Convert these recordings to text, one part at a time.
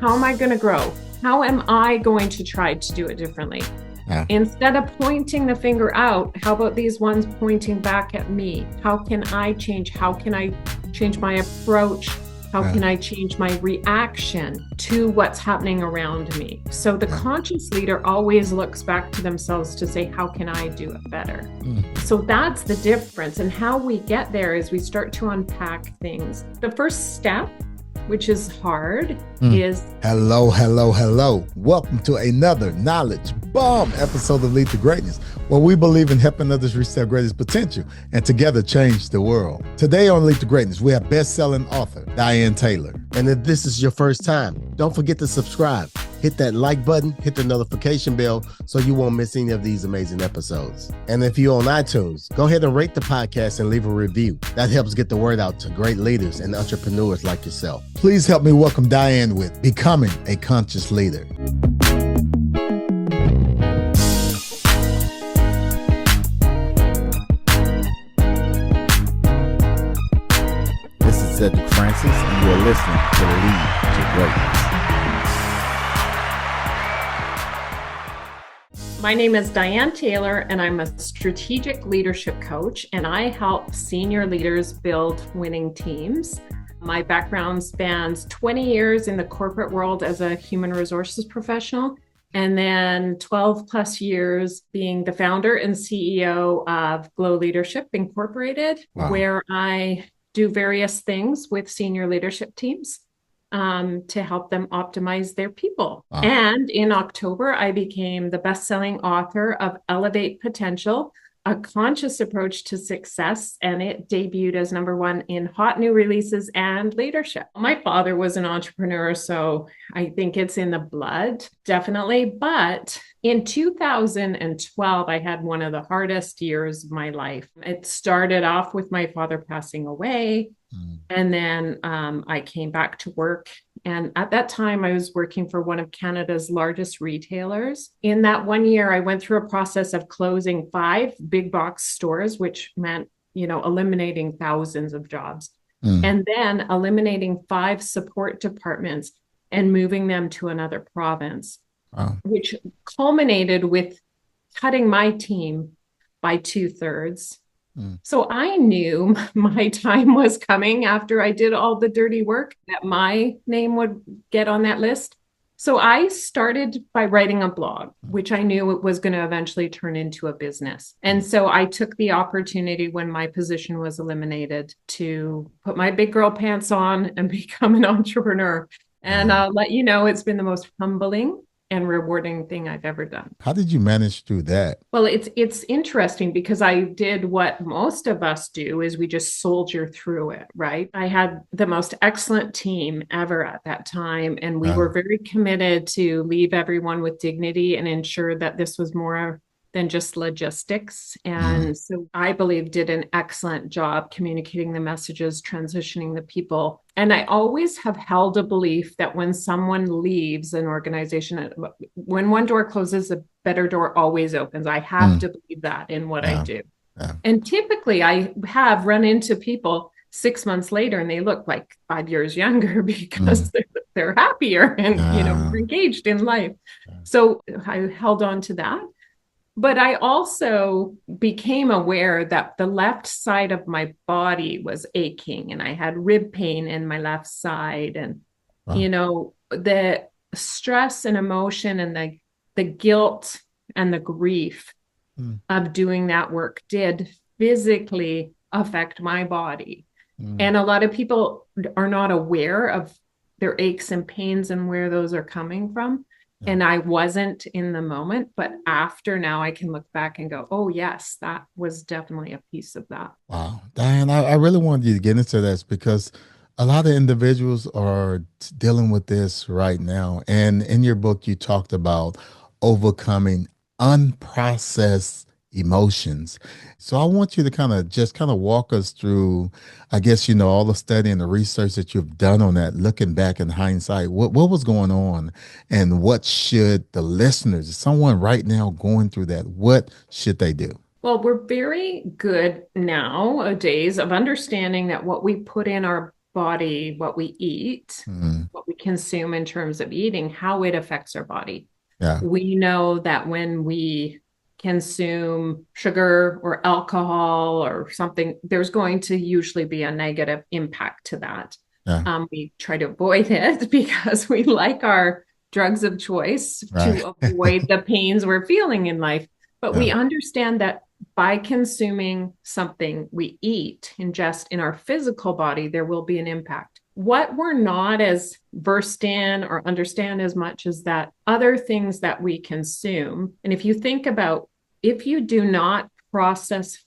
How am I going to grow? How am I going to try to do it differently? Yeah. Instead of pointing the finger out, how about these ones pointing back at me? How can I change? How can I change my approach? How can I change my reaction to what's happening around me? So the conscious leader always looks back to themselves to say, how can I do it better? So that's the difference. And how we get there is we start to unpack things. The first step, which is hard, is... Hello. Welcome to another Knowledge Bomb episode of Lead to Greatness, where we believe in helping others reach their greatest potential and together change the world. Today on Lead to Greatness, we have best-selling author Diane Taylor. And if this is your first time, don't forget to subscribe. Hit that like button, hit the notification bell so you won't miss any of these amazing episodes. And if you're on iTunes, go ahead and rate the podcast and leave a review. That helps get the word out to great leaders and entrepreneurs like yourself. Please help me welcome Diane with Becoming a Conscious Leader. This is Cedric Francis, and you're listening to Lead to Greatness. My name is Diane Taylor, and I'm a strategic leadership coach, and I help senior leaders build winning teams. My background spans 20 years in the corporate world as a human resources professional, and then 12 plus years being the founder and CEO of Glow Leadership Incorporated, where I do various things with senior leadership teams to help them optimize their people. And in October, I became the best-selling author of Elevate Potential, a conscious approach to success, and it debuted as #1 in hot new releases and leadership. My father was an entrepreneur, so I think it's in the blood, definitely. But in 2012, I had one of the hardest years of my life. It started off with my father passing away. And then I came back to work. And at that time, I was working for one of Canada's largest retailers. In that 1 year, I went through a process of closing 5 big box stores, which meant, eliminating thousands of jobs. And then eliminating 5 support departments and moving them to another province, which culminated with cutting my team by 2/3. So I knew my time was coming after I did all the dirty work, that my name would get on that list. So I started by writing a blog, which I knew it was going to eventually turn into a business. And so I took the opportunity when my position was eliminated to put my big girl pants on and become an entrepreneur. And I'll let you know, it's been the most humbling and rewarding thing I've ever done. How did you manage through that? Well, it's interesting because I did what most of us do, is we just soldier through it, right? I had the most excellent team ever at that time, and we were very committed to leave everyone with dignity and ensure that this was more than just logistics. And so I believe did an excellent job communicating the messages, transitioning the people. And I always have held a belief that when someone leaves an organization, when one door closes, a better door always opens. I have to believe that in what I do. And typically I have run into people 6 months later and they look like 5 years younger because they're happier and, engaged in life. So I held on to that. But I also became aware that the left side of my body was aching and I had rib pain in my left side. And, the stress and emotion and the guilt and the grief of doing that work did physically affect my body. And a lot of people are not aware of their aches and pains and where those are coming from. And I wasn't in the moment, but after now I can look back and go, oh yes, that was definitely a piece of that. Wow. Diane, I really wanted you to get into this because a lot of individuals are dealing with this right now. And in your book, you talked about overcoming unprocessed emotions. So I want you to kind of walk us through, I guess, all the study and the research that you've done on that, looking back in hindsight, what was going on and what should the listeners, someone right now going through that, what should they do? Well, we're very good nowadays of understanding that what we put in our body, what we eat, Mm. what we consume in terms of eating, how it affects our body. Yeah. We know that when we consume sugar or alcohol or something, there's going to usually be a negative impact to that. Yeah. We try to avoid it because we like our drugs of choice Right. to avoid the pains we're feeling in life. But Yeah. we understand that by consuming something we eat, ingest in our physical body, there will be an impact. What we're not as versed in or understand as much is that other things that we consume. And if you think about, if you do not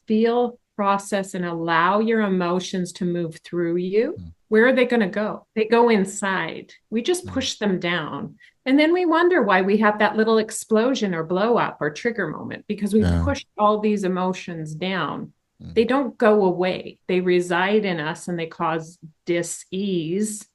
feel, process, and allow your emotions to move through you, where are they going to go? They go inside. We just push them down. And then we wonder why we have that little explosion or blow up or trigger moment, because we pushed all these emotions down. They don't go away. They reside in us and they cause dis-ease,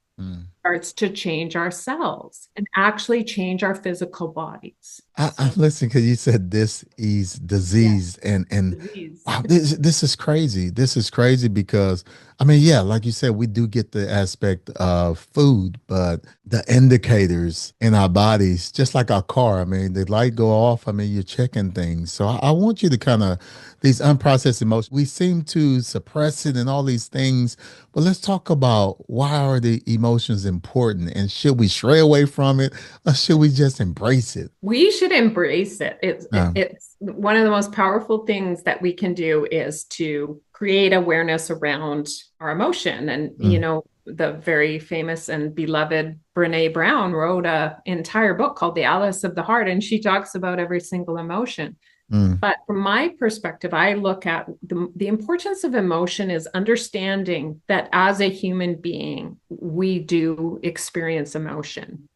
starts to change our cells and actually change our physical bodies. I'm listening because you said this is disease, and Disease. wow, this is crazy. This is crazy because I mean, yeah, like you said, we do get the aspect of food, but the indicators in our bodies, just like our car, I mean, the light go off. I mean, you're checking things. So I want you to kind of these unprocessed emotions. We seem to suppress it and all these things, but let's talk about why are the emotions important, and should we stray away from it, or should we just embrace it? We should embrace it. Yeah. It's one of the most powerful things that we can do is to create awareness around our emotion. And, you know, the very famous and beloved Brene Brown wrote an entire book called The Atlas of the Heart, and she talks about every single emotion. But from my perspective, I look at the importance of emotion is understanding that as a human being, we do experience emotion.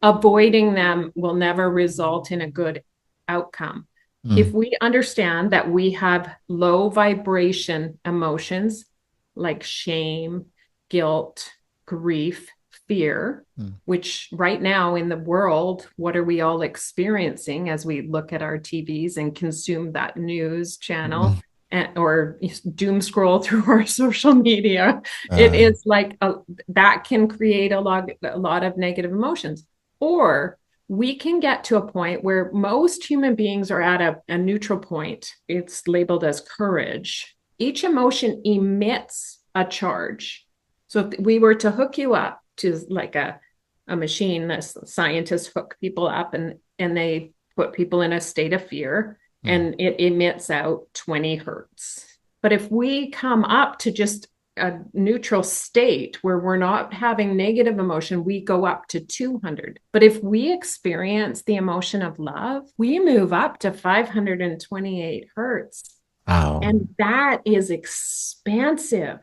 Avoiding them will never result in a good outcome. If we understand that we have low vibration emotions like shame, guilt, grief, fear, which right now in the world, what are we all experiencing as we look at our TVs and consume that news channel? Or doom scroll through our social media? It is like that can create a lot of negative emotions. Or we can get to a point where most human beings are at a neutral point. It's labeled as courage. Each emotion emits a charge. So if we were to hook you up to like a machine, scientists hook people up and they put people in a state of fear, and it emits out 20 hertz. But if we come up to just a neutral state where we're not having negative emotion, we go up to 200. But if we experience the emotion of love, we move up to 528 hertz. Wow. And that is expansive.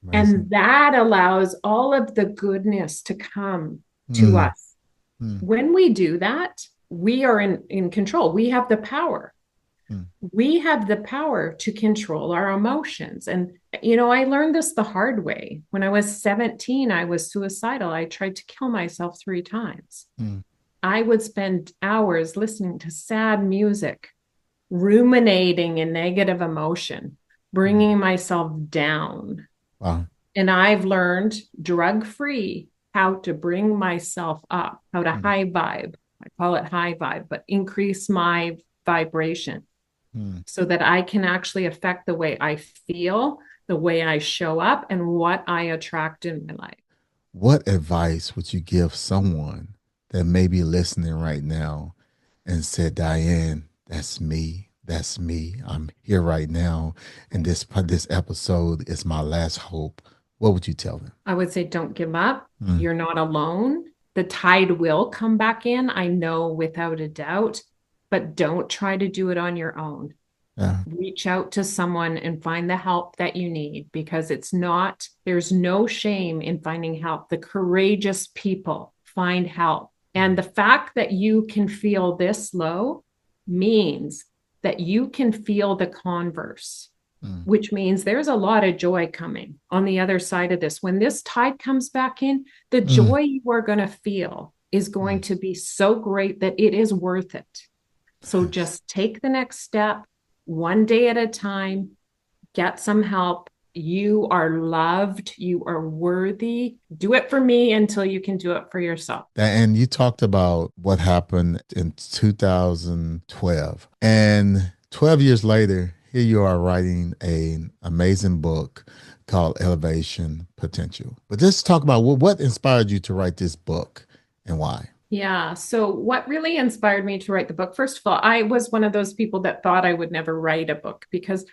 Amazing. And that allows all of the goodness to come to us. When we do that, we are in control. We have the power. We have the power to control our emotions. And, you know, I learned this the hard way. When I was 17, I was suicidal. I tried to kill myself 3 times. I would spend hours listening to sad music, ruminating in negative emotion, bringing myself down. Wow. And I've learned drug-free how to bring myself up, how to high vibe. I call it high vibe, but increase my vibration so that I can actually affect the way I feel, the way I show up, and what I attract in my life. What advice would you give someone that may be listening right now and said, Diane, that's me. That's me. I'm here right now. And this episode is my last hope. What would you tell them? I would say, don't give up. You're not alone. The tide will come back in. I know without a doubt, but don't try to do it on your own. Reach out to someone and find the help that you need, because there's no shame in finding help. The courageous people find help. And the fact that you can feel this low means that you can feel the converse, which means there's a lot of joy coming on the other side of this. When this tide comes back in, the joy you are going to feel is going to be so great that it is worth it. So just take the next step, one day at a time, get some help, you are loved, you are worthy. Do it for me until you can do it for yourself. And you talked about what happened in 2012. And 12 years later, here you are writing an amazing book called Elevation Potential. But let's talk about what inspired you to write this book and why. Yeah. So, what really inspired me to write the book? First of all, I was one of those people that thought I would never write a book because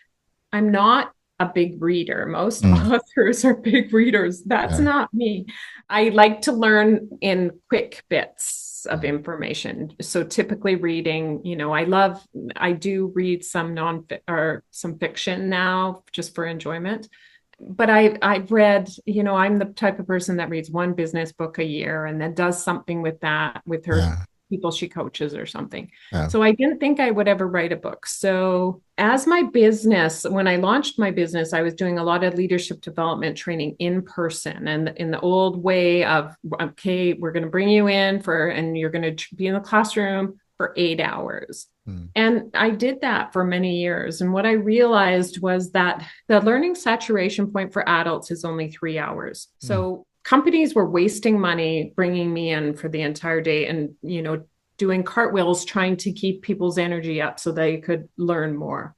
I'm not a big reader. Most authors are big readers. That's not me. I like to learn in quick bits of information. So typically reading, I do read some some fiction now just for enjoyment. But I've read, I'm the type of person that reads one business book a year and then does something with that with her people she coaches or something. So I didn't think I would ever write a book. So as my business, when I launched my business, I was doing a lot of leadership development training in person and in the old way of, okay, we're going to bring you in and you're going to be in the classroom for 8 hours. And I did that for many years. And what I realized was that the learning saturation point for adults is only 3 hours. So companies were wasting money bringing me in for the entire day and, doing cartwheels, trying to keep people's energy up so they could learn more.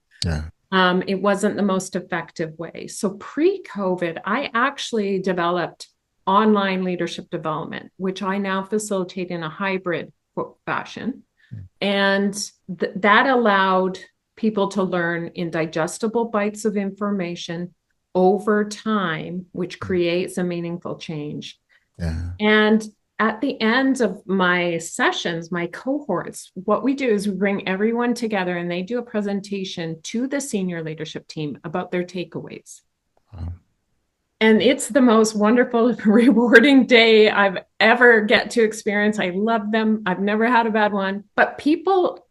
It wasn't the most effective way. So pre-COVID, I actually developed online leadership development, which I now facilitate in a hybrid fashion. And that allowed people to learn in digestible bites of information over time, which creates a meaningful change. And at the end of my sessions, my cohorts, what we do is we bring everyone together and they do a presentation to the senior leadership team about their takeaways. And it's the most wonderful, rewarding day I've ever get to experience. I love them. I've never had a bad one. But people,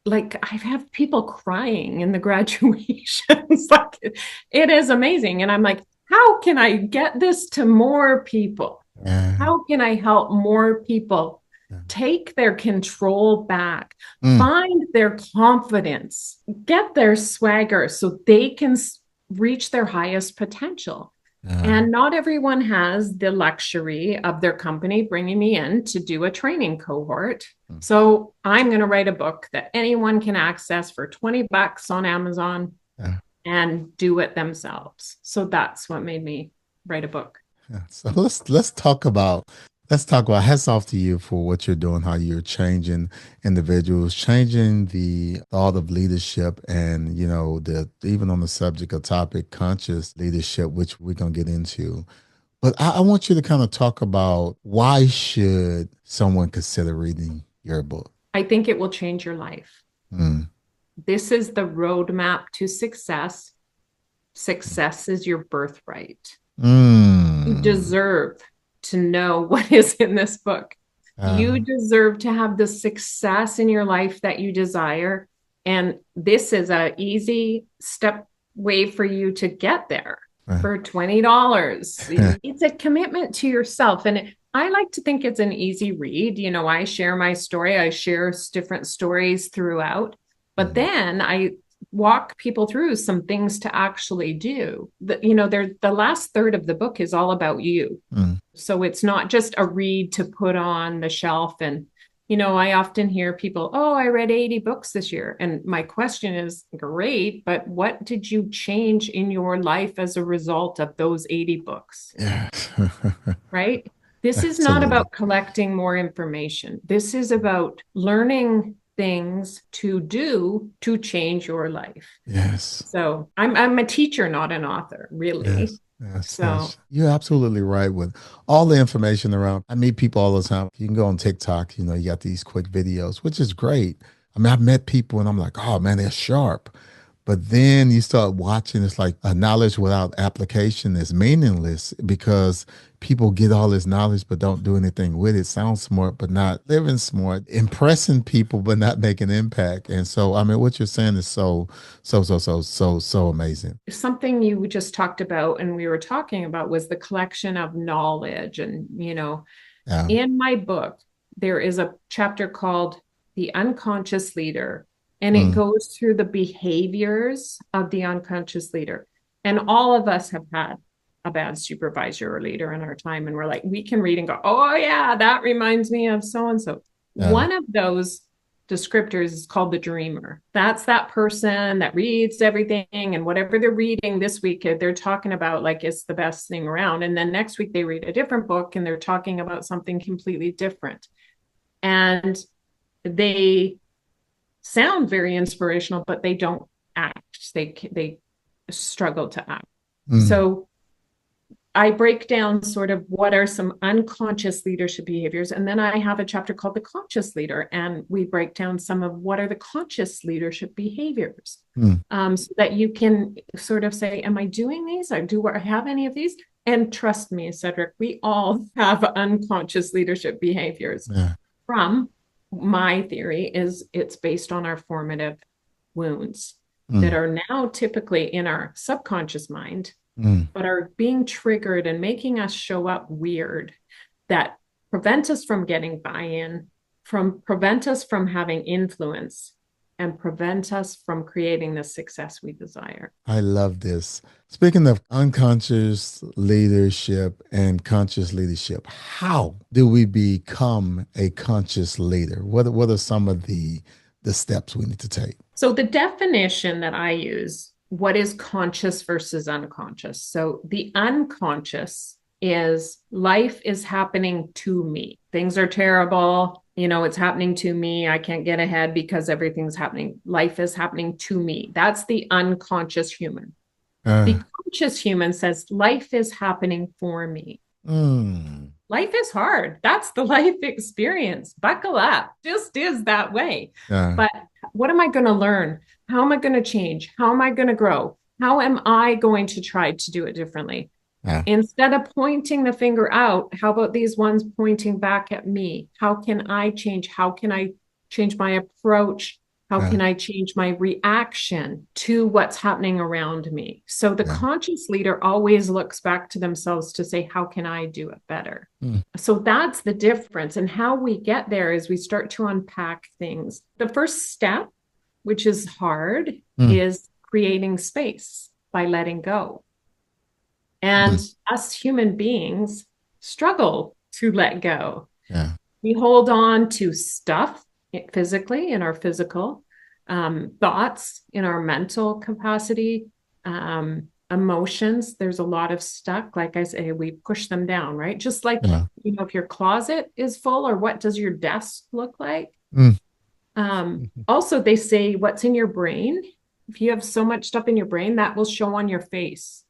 I've had people crying in the graduations. It is amazing. And I'm like, how can I get this to more people? How can I help more people take their control back, find their confidence, get their swagger so they can reach their highest potential? And not everyone has the luxury of their company bringing me in to do a training cohort. So I'm going to write a book that anyone can access for $20 on Amazon and do it themselves. So that's what made me write a book. So let's talk about hats off to you for what you're doing, how you're changing individuals, changing the thought of leadership, and even on the subject of topic, conscious leadership, which we're gonna get into. But I want you to kind of talk about why should someone consider reading your book? I think it will change your life. This is the roadmap to success. Success is your birthright. You deserve to know what is in this book. You deserve to have the success in your life that you desire. And this is an easy step way for you to get there for $20. It's a commitment to yourself. And I like to think it's an easy read. I share my story. I share different stories throughout. But then I walk people through some things to actually do. The last third of the book is all about you. So it's not just a read to put on the shelf. And, I often hear people, oh, I read 80 books this year. And my question is, great, but what did you change in your life as a result of those 80 books? Right? This is not about collecting more information. This is about learning things to do to change your life. So I'm a teacher, not an author, really. Yes. You're absolutely right with all the information around. I meet people all the time. You can go on TikTok, you got these quick videos, which is great. I mean, I've met people and I'm like, oh man, they're sharp. But then you start watching, it's like a knowledge without application is meaningless because people get all this knowledge but don't do anything with it. Sounds smart, but not living smart, impressing people, but not making impact. And so, I mean, what you're saying is so amazing. Something you just talked about and we were talking about was the collection of knowledge. And, in my book, there is a chapter called The Unconscious Leader. And it goes through the behaviors of the unconscious leader. And all of us have had a bad supervisor or leader in our time. And we're like, we can read and go, oh, yeah, that reminds me of so and so. One of those descriptors is called the dreamer. That's that person that reads everything, and whatever they're reading this week, they're talking about like it's the best thing around. And then next week they read a different book and they're talking about something completely different. And they sound very inspirational, but they don't act. They struggle to act. So I break down sort of what are some unconscious leadership behaviors. And then I have a chapter called The Conscious Leader. And we break down some of what are the conscious leadership behaviors, so that you can sort of say, am I doing these? Do I have any of these? And trust me, Cedric, we all have unconscious leadership behaviors. From my theory is it's based on our formative wounds that are now typically in our subconscious mind, but are being triggered and making us show up weird, that prevent us from getting buy-in, prevent us from having influence, and prevent us from creating the success we desire. I love this. Speaking of unconscious leadership and conscious leadership, how do we become a conscious leader? What are some of the steps we need to take? So the definition that I use, what is conscious versus unconscious? So the unconscious is life is happening to me. Things are terrible. It's happening to me. I can't get ahead because everything's happening. Life is happening to me. That's the unconscious human. The conscious human says life is happening for me. Life is hard. That's the life experience. Buckle up. Just is that way. But what am I going to learn? How am I going to change? How am I going to grow? How am I going to try to do it differently? Instead of pointing the finger out, how about these ones pointing back at me? How can I change? How can I change my approach? How can I change my reaction to what's happening around me? So the conscious leader always looks back to themselves to say, how can I do it better? So that's the difference. And how we get there is we start to unpack things. The first step, which is hard, is creating space by letting go. And us human beings struggle to let go. We hold on to stuff physically in our physical, thoughts in our mental capacity, emotions. There's a lot of stuck. Like I say, we push them down, right? Just like, if your closet is full, or what does your desk look like? Also, they say what's in your brain. If you have so much stuff in your brain, that will show on your face.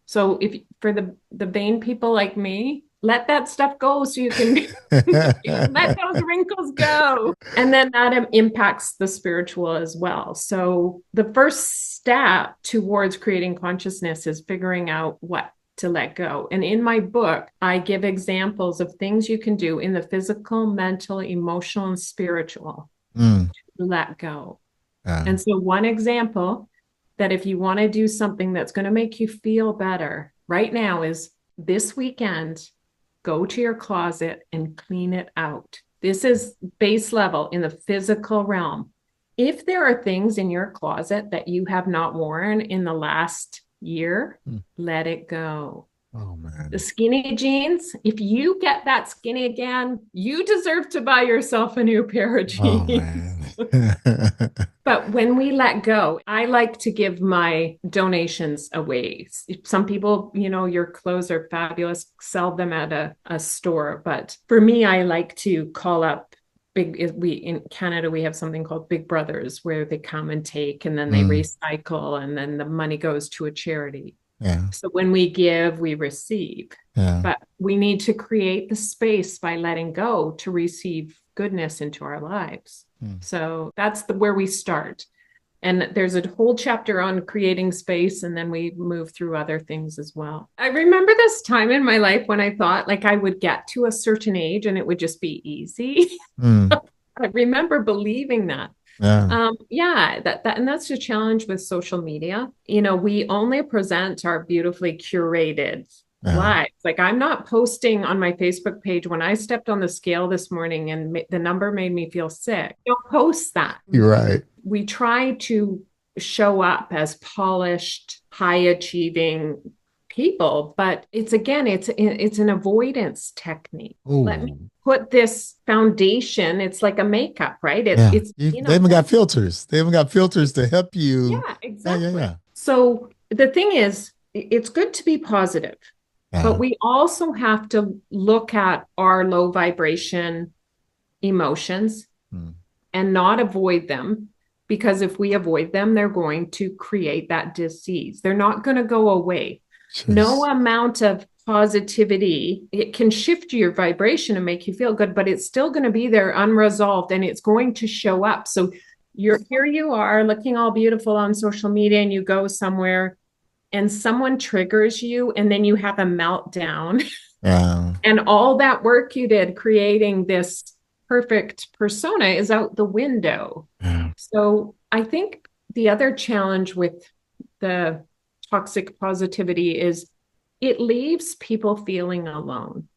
So if for the vain people like me, let that stuff go so you can let those wrinkles go. And then that impacts the spiritual as well. So the first step towards creating consciousness is figuring out what to let go. And in my book, I give examples of things you can do in the physical, mental, emotional, and spiritual to let go. And so one example that if you want to do something that's going to make you feel better right now is this weekend, go to your closet and clean it out. This is base level in the physical realm. If there are things in your closet that you have not worn in the last year, let it go. Oh, man. The skinny jeans, if you get that skinny again, you deserve to buy yourself a new pair of jeans. Oh, man. But when we let go, I like to give my donations away. Some people, your clothes are fabulous, sell them at a store. But for me, I like to call up in Canada, we have something called Big Brothers, where they come and take, and then they recycle, and then the money goes to a charity. So when we give, we receive. But we need to create the space by letting go to receive goodness into our lives. So that's where we start. And there's a whole chapter on creating space, and then we move through other things as well. I remember this time in my life when I thought like I would get to a certain age and it would just be easy. I remember believing that. And that's the challenge with social media. We only present our beautifully curated lives. Like, I'm not posting on my Facebook page when I stepped on the scale this morning and the number made me feel sick. Don't post that. You're right. We try to show up as polished, high achieving people, but it's again, it's an avoidance technique. Let me Oh, put this foundation. It's like a makeup, right? yeah. It's being They even got avoidant. filters. They even got filters to help you. Yeah, Yeah, yeah, exactly. yeah. So the thing is, it's good to be positive, but Yeah. we also have to look at our low vibration emotions Mm. and not avoid them, because if we avoid them, they're going to create that disease. They're not going to go away. No Just, amount of positivity, it can shift your vibration and make you feel good, but it's still going to be there unresolved and it's going to show up. So you're here, you are looking all beautiful on social media, and you go somewhere and someone triggers you, and then you have a meltdown. yeah. And all that work you did creating this perfect persona is out the window. Yeah. So I think the other challenge with the toxic positivity is it leaves people feeling alone.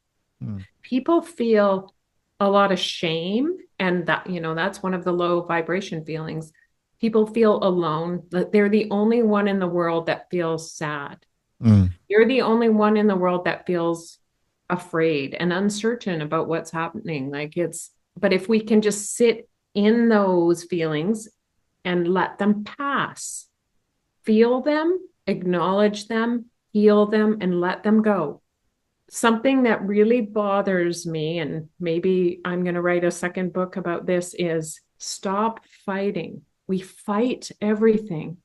Mm. People feel a lot of shame, and that, that's one of the low vibration feelings. People feel alone, that they're the only one in the world that feels sad. Mm. You're the only one in the world that feels afraid and uncertain about what's happening. But if we can just sit in those feelings and let them pass, feel them, acknowledge them, heal them, and let them go. Something that really bothers me, and maybe I'm going to write a second book about this, is stop fighting. We fight everything.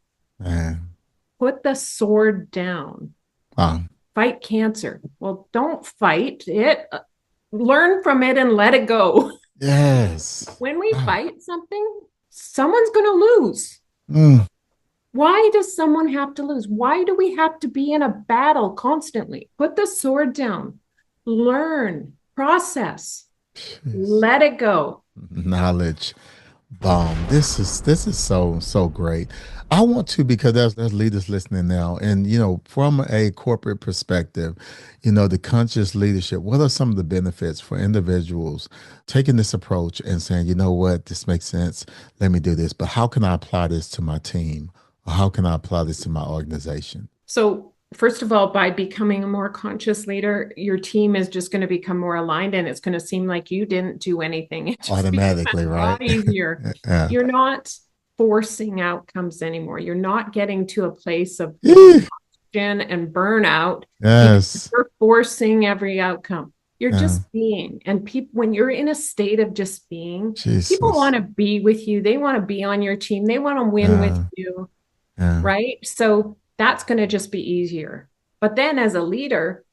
Yeah. Put the sword down. Wow. Fight cancer. Well, don't fight it. Learn from it and let it go. Yes. When we Wow. fight something, someone's going to lose. Mm. Why does someone have to lose? Why do we have to be in a battle constantly? Put the sword down, learn, process, Jeez. let it go. Knowledge. Bomb. This is so great. I want to, because there's leaders listening now, and from a corporate perspective, the conscious leadership. What are some of the benefits for individuals taking this approach and saying, you know what, this makes sense. Let me do this. But how can I apply this to my team, or how can I apply this to my organization? So, first of all, by becoming a more conscious leader, your team is just going to become more aligned, and it's going to seem like you didn't do anything. It just becomes Automatically, a right? lot easier. Yeah. You're not forcing outcomes anymore. You're not getting to a place of Eeh. exhaustion and burnout because Yes. you're forcing every outcome. You're Yeah. just being. And people, when you're in a state of just being, people Jesus. want to be with you. They want to be on your team. They want to win with Yeah. you, Yeah. right? So that's going to just be easier. But then as a leader,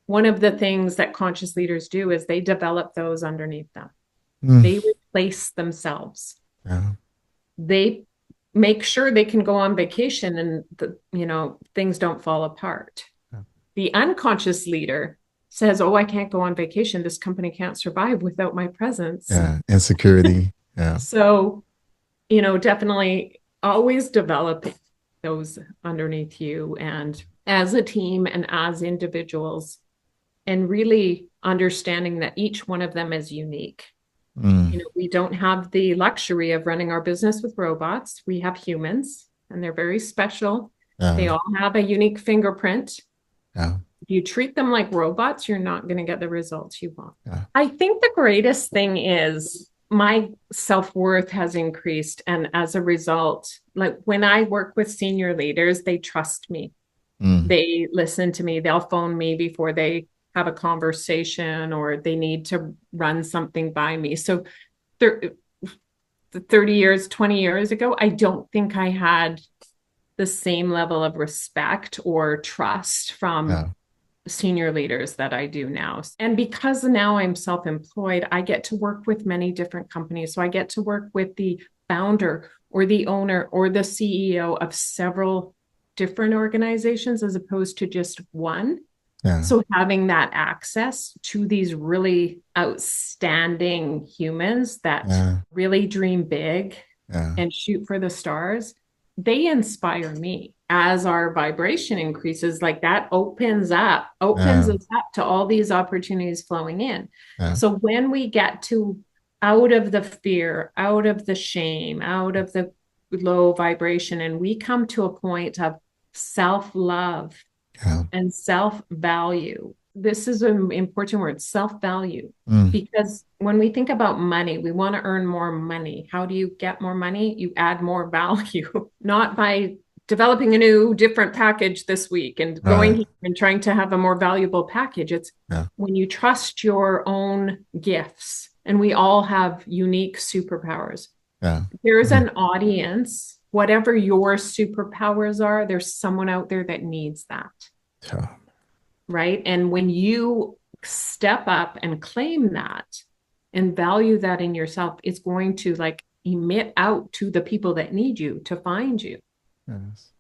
one of the things that conscious leaders do is they develop those underneath them. Mm. They replace themselves. Yeah. They make sure they can go on vacation and things don't fall apart. Yeah. The unconscious leader says, "Oh, I can't go on vacation. This company can't survive without my presence." Yeah. Insecurity. Yeah. So, definitely always develop those underneath you, and as a team and as individuals, and really understanding that each one of them is unique. Mm. We don't have the luxury of running our business with robots. We have humans, and they're very special. They Yeah. all have a unique fingerprint. Yeah. If you treat them like robots, you're not going to get the results you want. Yeah. I think the greatest thing is my self-worth has increased. And as a result, like when I work with senior leaders, they trust me. Mm. They listen to me. They'll phone me before they have a conversation or they need to run something by me. So 30 years, 20 years ago, I don't think I had the same level of respect or trust from Yeah. senior leaders that I do now. And because now I'm self-employed, I get to work with many different companies. So I get to work with the founder or the owner or the CEO of several different organizations as opposed to just one. Yeah. So having that access to these really outstanding humans that Yeah. really dream big Yeah. and shoot for the stars, they inspire me. As our vibration increases, like that opens Yeah. us up to all these opportunities flowing in. Yeah. So when we get to out of the fear, out of the shame, out of the low vibration, and we come to a point of self-love, Yeah. and self-value. This is an important word, self-value, Mm. because when we think about money, we want to earn more money. How do you get more money? You add more value, not by developing a new different package this week and going Right. here and trying to have a more valuable package. It's Yeah. when you trust your own gifts, and we all have unique superpowers. Yeah. There's Mm. an audience, whatever your superpowers are, there's someone out there that needs that. Yeah. Right. And when you step up and claim that and value that in yourself, it's going to like emit out to the people that need you to find you. Yes.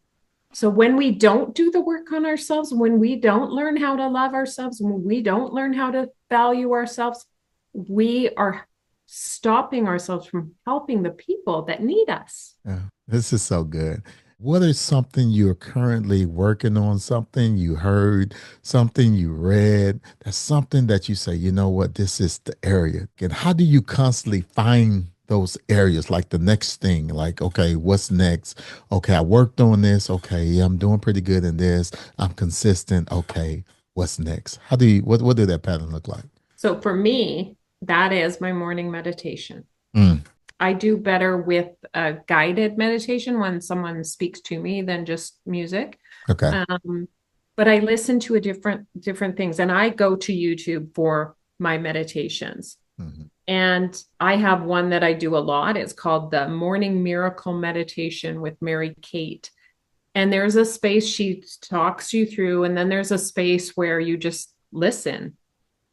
So when we don't do the work on ourselves, when we don't learn how to love ourselves, when we don't learn how to value ourselves, we are stopping ourselves from helping the people that need us. Yeah. This is so good. What is something you're currently working on, something you heard, something you read, that's something that you say, you know what, this is the area. And how do you constantly find those areas, like the next thing, like, okay, what's next? Okay, I worked on this. Okay, yeah, I'm doing pretty good in this. I'm consistent. Okay, what's next? How do you, what did that pattern look like? So for me, that is my morning meditation. Mm. I do better with a guided meditation when someone speaks to me than just music. Okay. But I listen to different things, and I go to YouTube for my meditations. Mm-hmm. And I have one that I do a lot. It's called the Morning Miracle Meditation with Mary Kate. And there's a space she talks you through, and then there's a space where you just listen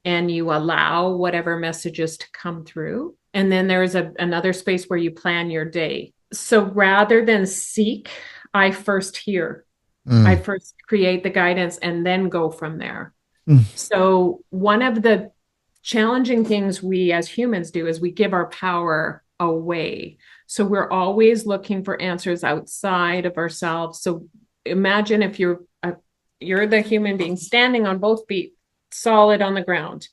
and you allow whatever messages to come through. And then there's another space where you plan your day. So rather than seek, I first hear. I first create the guidance and then go from there. So one of the challenging things we as humans do is we give our power away. So we're always looking for answers outside of ourselves. So imagine if you're the human being standing on both feet, solid on the ground.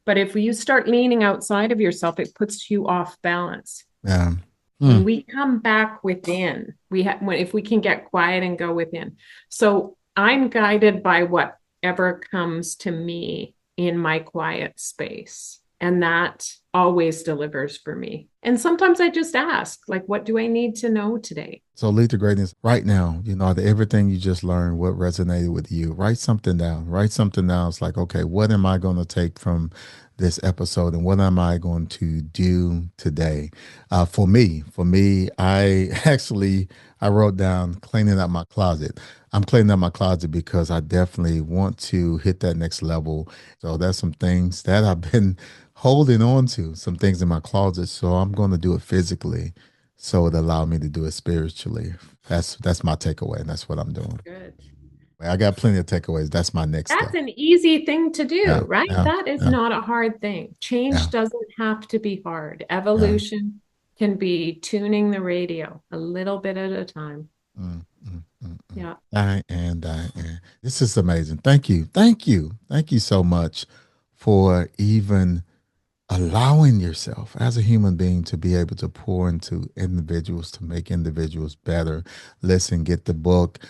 But if you start leaning outside of yourself, it puts you off balance. Yeah. When we come back within, if we can get quiet and go within. So I'm guided by whatever comes to me in my quiet space. And that always delivers for me. And sometimes I just ask, like, what do I need to know today? So Lead to Greatness right now, you know, out of everything you just learned, what resonated with you, write something down. Write something down. It's like, okay, what am I going to take from this episode and what am I going to do today? For me, I wrote down cleaning up my closet. I'm cleaning up my closet because I definitely want to hit that next level. So there's some things that I've been holding on to, some things in my closet. So I'm going to do it physically so it allowed me to do it spiritually. That's my takeaway, and that's what I'm doing. Good. I got plenty of takeaways. That's my next That's step. an easy thing to do, Yeah, right? yeah, That is yeah. not a hard thing. Change Yeah. doesn't have to be hard. Evolution can be tuning the radio a little bit at a time. Yeah. Diane, this is amazing. Thank you so much for even allowing yourself as a human being to be able to pour into individuals, to make individuals better. Listen, get the book.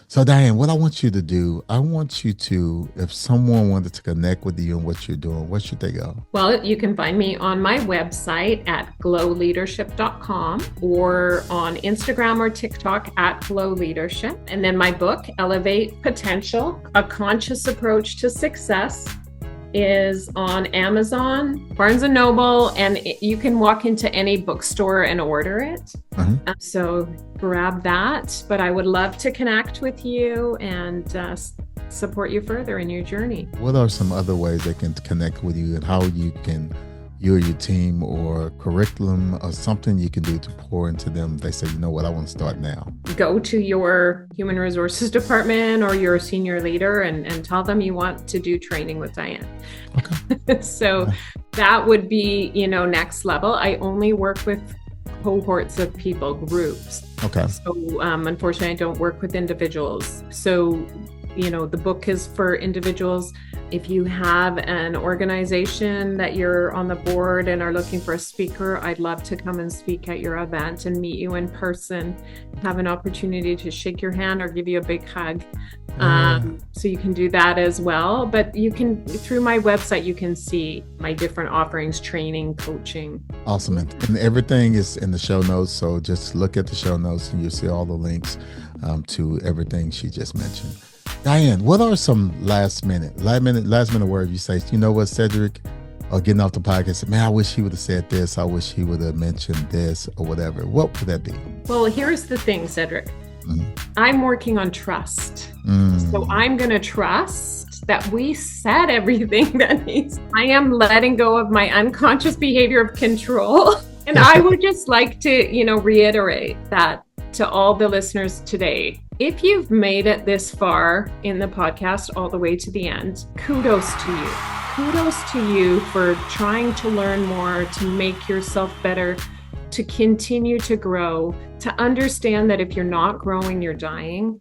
So Diane, what I want you to do, I want you to, if someone wanted to connect with you and what you're doing, where should they go? Well, you can find me on my website at glowleadership.com or on Instagram or TikTok at Glow Leadership. And then my book, Elevate Potential, A Conscious Approach to Success, is on Amazon, Barnes & Noble, and you can walk into any bookstore and order it. So grab that. But I would love to connect with you and support you further in your journey. What are some other ways they can connect with you and how you or your team or curriculum or something you can do to pour into them? They say, you know what, I want to start now. Go to your human resources department or your senior leader and tell them you want to do training with Diane. Okay. So that would be, next level. I only work with cohorts of people, groups. Okay. So unfortunately, I don't work with individuals. So, the book is for individuals. If you have an organization that you're on the board and are looking for a speaker, I'd love to come and speak at your event and meet you in person, have an opportunity to shake your hand or give you a big hug. So you can do that as well. But you can, through my website, you can see my different offerings, training, coaching. Awesome. And everything is in the show notes. So just look at the show notes and you'll see all the links to everything she just mentioned. Diane, what are some last minute words you say? You know what, Cedric, or getting off the podcast, man, I wish he would have said this. I wish he would have mentioned this or whatever. What would that be? Well, here's the thing, Cedric. I'm working on trust. So I'm going to trust that we said everything that needs. I am letting go of my unconscious behavior of control. And I would just like to, reiterate that to all the listeners today. If you've made it this far in the podcast, all the way to the end, kudos to you. Kudos to you for trying to learn more, to make yourself better, to continue to grow, to understand that if you're not growing, you're dying.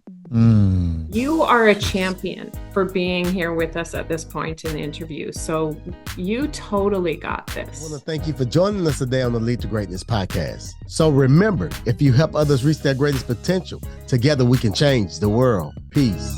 You are a champion for being here with us at this point in the interview. So you totally got this. I want to thank you for joining us today on the Lead to Greatness podcast. So remember, if you help others reach their greatest potential, together we can change the world. Peace.